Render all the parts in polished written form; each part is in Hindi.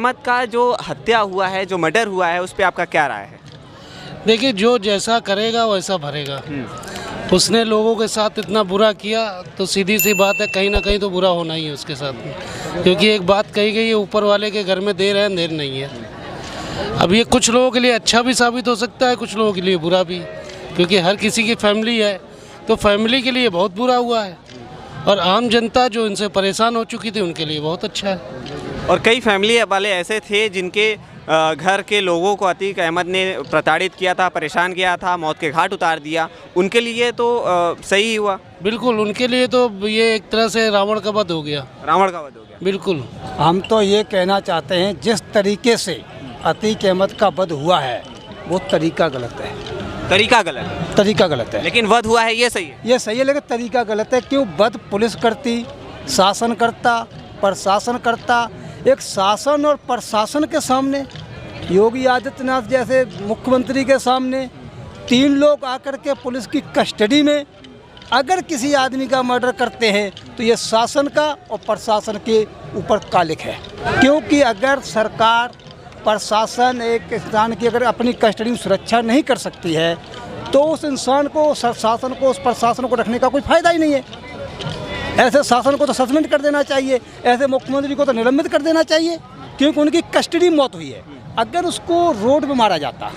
अहमद का जो हत्या हुआ है, जो मर्डर हुआ है, उस पर आपका क्या राय है? देखिए, जो जैसा करेगा वैसा भरेगा। उसने लोगों के साथ इतना बुरा किया तो सीधी सी बात है, कहीं ना कहीं तो बुरा होना ही है उसके साथ में, क्योंकि एक बात कही गई है, ऊपर वाले के घर में देर है अंधेर नहीं है। अब ये कुछ लोगों के लिए अच्छा भी साबित हो सकता है, कुछ लोगों के लिए बुरा भी, क्योंकि हर किसी की फैमिली है, तो फैमिली के लिए बहुत बुरा हुआ है, और आम जनता जो इनसे परेशान हो चुकी थी उनके लिए बहुत अच्छा है। और कई फैमिली वाले ऐसे थे जिनके घर के लोगों को अतीक अहमद ने प्रताड़ित किया था, परेशान किया था, मौत के घाट उतार दिया, उनके लिए तो सही ही हुआ। बिल्कुल, उनके लिए तो ये एक तरह से रावण का वध हो गया। रावण का वध हो गया, बिल्कुल। हम तो ये कहना चाहते हैं, जिस तरीके से अतीक अहमद का वध हुआ है वो तरीका गलत है। तरीका गलत है? तरीका गलत है, लेकिन वध हुआ है ये सही है। ये सही है, लेकिन तरीका गलत है। क्यों? वध पुलिस करती, शासन करता, प्रशासन करता। एक शासन और प्रशासन के सामने, योगी आदित्यनाथ जैसे मुख्यमंत्री के सामने 3 लोग आकर के पुलिस की कस्टडी में अगर किसी आदमी का मर्डर करते हैं तो ये शासन का और प्रशासन के ऊपर कालिक है। क्योंकि अगर सरकार, प्रशासन एक इंसान की अगर अपनी कस्टडी में सुरक्षा नहीं कर सकती है तो उस इंसान को, शासन को, उस प्रशासन को रखने का कोई फ़ायदा ही नहीं है। ऐसे शासन को तो सस्पेंड कर देना चाहिए, ऐसे मुख्यमंत्री को तो निलंबित कर देना चाहिए, क्योंकि उनकी कस्टडी में मौत हुई है। अगर उसको रोड पे मारा जाता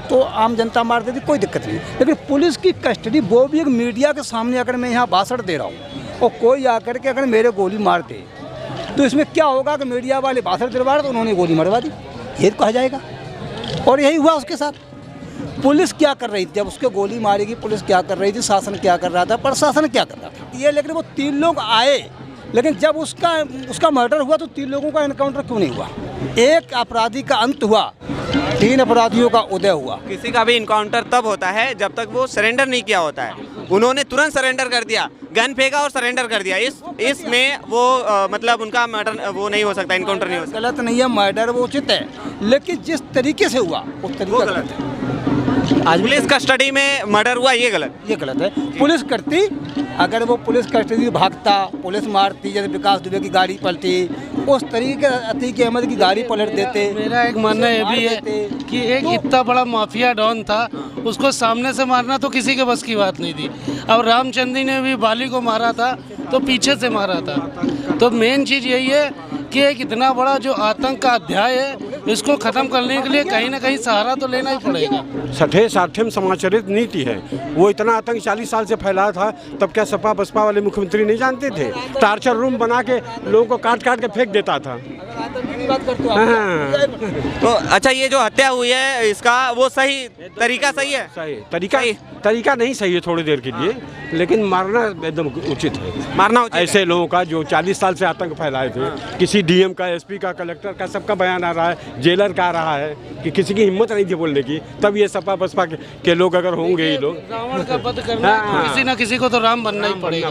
तो आम जनता मार देती, कोई दिक्कत नहीं, लेकिन पुलिस की कस्टडी, वो भी एक मीडिया के सामने। अगर मैं यहाँ भाषण दे रहा हूँ और कोई आकर के अगर मेरे गोली मार दे तो इसमें क्या होगा कि मीडिया वाले भाषण दिलवा रहे तो उन्होंने गोली मरवा दी, ये कहा जाएगा। और यही हुआ उसके साथ। पुलिस क्या कर रही थी जब उसके गोली मारेगी? पुलिस क्या कर रही थी? शासन क्या कर रहा था? प्रशासन क्या कर रहा था? ये लेकिन वो 3 लोग आए, लेकिन जब उसका मर्डर हुआ तो 3 लोगों का एनकाउंटर क्यों नहीं हुआ? एक अपराधी का अंत हुआ, 3 अपराधियों का उदय हुआ। किसी का भी इनकाउंटर तब होता है जब तक वो सरेंडर नहीं किया होता है। उन्होंने तुरंत सरेंडर कर दिया, गन फेंका और सरेंडर कर दिया। इसमें वो मतलब उनका मर्डर वो नहीं हो सकता, इनकाउंटर नहीं हो सकता। गलत नहीं है, मर्डर वो उचित है, लेकिन जिस तरीके से हुआ वो तरीका गलत है। आज पुलिस कस्टडी में मर्डर हुआ, ये गलत है। पुलिस करती, अगर वो पुलिस कस्टडी भागता, पुलिस मारती, जैसे विकास दुबे की गाड़ी पलटी, उस तरीके अतीक अहमद की गाड़ी पलट देते। मेरा एक मानना ये भी है कि एक इतना बड़ा माफिया डॉन था, उसको सामने से मारना तो किसी के बस की बात नहीं थी। अब रामचंद्री ने भी बाली को मारा था तो पीछे से मारा था। तो मेन चीज़ यही है कि एक इतना बड़ा जो आतंक का अध्याय है, इसको ख़त्म करने के लिए कहीं ना कहीं सहारा तो लेना ही पड़ेगा। 60 समाचारित नीति है, वो इतना आतंक 40 साल से फैला था, तब क्या सपा बसपा वाले मुख्यमंत्री नहीं जानते थे? टार्चर रूम बना के लोगों को काट काट के फेंक देता था। तो अच्छा, ये जो हत्या हुई है इसका वो सही तरीका सही है? सही तरीका नहीं सही है थोड़ी देर के लिए, लेकिन मारना एकदम उचित है। मारना उचित ऐसे लोगों का जो 40 साल से आतंक फैलाए थे। किसी डीएम का, एसपी का, कलेक्टर का, सबका बयान आ रहा है, जेलर का आ रहा है कि किसी की हिम्मत नहीं थी बोलने की। तब ये सपा बसपा के लोग अगर होंगे, ये लोग रावण का वध करना है तो किसी ना किसी को तो राम बनना ही पड़ेगा,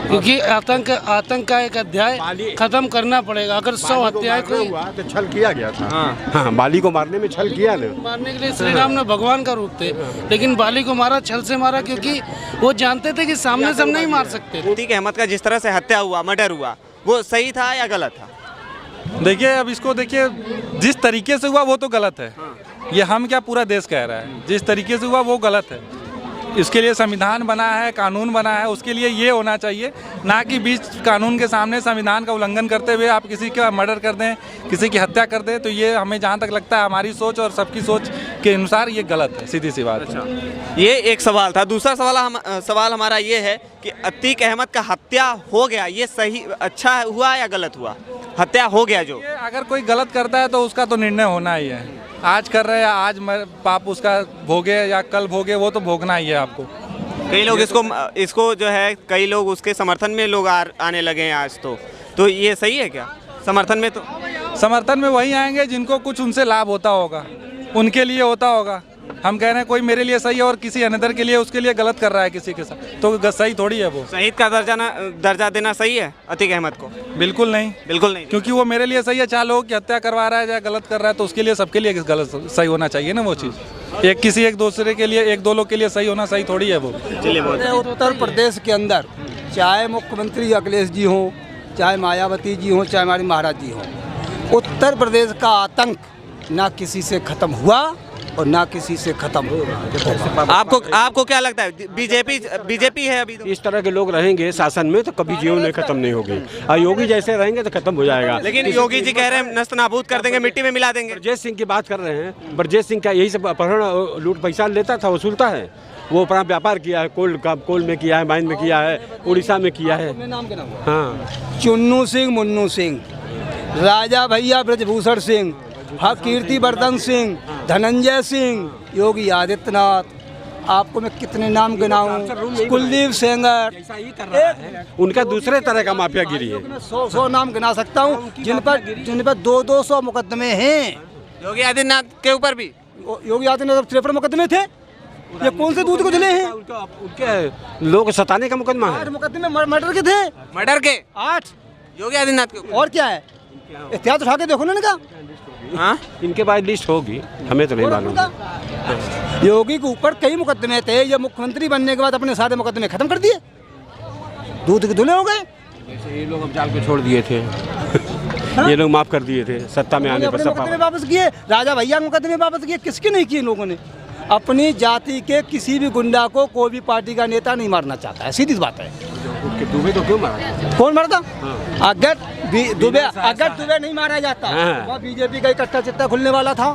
क्योंकि आतंक का एक अध्याय खत्म करना पड़ेगा। अगर 100 हत्याएं कोई हुआ तो छल किया गया था। हाँ, बाली को मारने में छल किया ना। मारने के लिए श्री राम ने भगवान का रूप थे, लेकिन बाली को मारा, छल से मारा, क्योंकि वो जानते थे कि सामने से हम नहीं मार सकते। अतीक अहमद का जिस तरह से हत्या हुआ, मर्डर हुआ, वो सही था या गलत था? देखिए, अब इसको देखिए, जिस तरीके से हुआ वो तो गलत है। ये हम क्या, पूरा देश कह रहा है, जिस तरीके से हुआ वो गलत है। इसके लिए संविधान बना है, कानून बना है, उसके लिए ये होना चाहिए, ना कि बीच कानून के सामने संविधान का उल्लंघन करते हुए आप किसी का मर्डर कर दें, किसी की हत्या कर दें। तो ये हमें जहाँ तक लगता है, हमारी सोच और सबकी सोच के अनुसार ये गलत है, सीधी सी बात है। ये एक सवाल था। दूसरा सवाल हमारा ये है कि अतीक अहमद का हत्या हो गया, ये सही अच्छा हुआ या गलत हुआ? हत्या हो गया, जो अगर कोई गलत करता है तो उसका तो निर्णय होना ही है। आज कर रहे हैं, आज पाप उसका भोगे या कल भोगे, वो तो भोगना ही है आपको। कई लोग इसको जो है, कई लोग उसके समर्थन में लोग आने लगे हैं आज। तो ये सही है क्या? समर्थन में वही आएंगे जिनको कुछ उनसे लाभ होता होगा, उनके लिए होता होगा। हम कह रहे हैं कोई मेरे लिए सही है और किसी अनदर के लिए, उसके लिए गलत कर रहा है किसी के साथ, तो सही थोड़ी है वो। शहीद का दर्जा देना सही है अतीक अहमद को? बिल्कुल नहीं, बिल्कुल नहीं, क्योंकि वो मेरे लिए सही है। चाहे लोगों की हत्या करवा रहा है या गलत कर रहा है, तो उसके लिए, सबके लिए गलत सही होना चाहिए ना वो चीज़। एक दूसरे के लिए, 1-2 लोग के लिए सही होना सही थोड़ी है वो। उत्तर प्रदेश के अंदर चाहे मुख्यमंत्री अखिलेश जी हों, चाहे मायावती जी हों, चाहे हमारे महाराज जी हों, उत्तर प्रदेश का आतंक ना किसी से ख़त्म हुआ और ना किसी से ख़त्म होगा। आपको क्या लगता है? बीजेपी है अभी तो। इस तरह के लोग रहेंगे शासन में तो कभी जीवन में खत्म नहीं होगी, और योगी जैसे रहेंगे तो खत्म हो जाएगा। लेकिन योगी जी कह रहे हैं नस्त नाबूद कर देंगे, मिट्टी में मिला देंगे। ब्रजेश सिंह की बात कर रहे हैं। ब्रजेश सिंह का यही सब अपहरण लूट पैसा लेता था, वसूलता है। वो अपना व्यापार किया है, कोल में किया है, माइन में किया है, उड़ीसा में किया है। हाँ, चुन्नू सिंह, मुन्नू सिंह, राजा भैया ब्रजभूषण सिंह, कीर्तिवर्धन सिंह, धनंजय सिंह, योगी आदित्यनाथ, आपको मैं कितने नाम गिनाऊं, कुलदीप सेंगर, उनका दूसरे तरह का माफियागिरी है। मैं 100 नाम गिना सकता हूं जिन पर 200 मुकदमे हैं। योगी आदित्यनाथ के ऊपर भी? योगी आदित्यनाथ 53 मुकदमे थे। ये कौन से दूध को जले हैं? उनके लोग सताने का मुकदमा है। 8 मुकदमे मर्डर के थे। मर्डर के 8 योगी आदित्यनाथ के ऊपर। और क्या है? इतिहास उठा के देखो ना इनका। हाँ, इनके बाद लिस्ट होगी, हमें तो नहीं मालूम। योगी के ऊपर कई मुकदमे थे। ये मुख्यमंत्री बनने के बाद अपने सारे मुकदमे खत्म कर दिए, दूध के धुले हो गए। ये लोग अब जाल को छोड़ दिए थे। ये लोग माफ कर दिए थे सत्ता में आने पर। अपने मुकदमे वापस किए, राजा भैया के मुकदमे वापस किए। किसके नहीं किए लोगों ने? अपनी जाति के किसी भी गुंडा को कोई भी पार्टी का नेता नहीं मारना चाहता है, सीधी बात है। दुबे तो क्यों मारा? कौन मारता? अगर दुबे नहीं मारा जाता, वह बीजेपी का इकट्ठा चिट्ठा खुलने वाला था।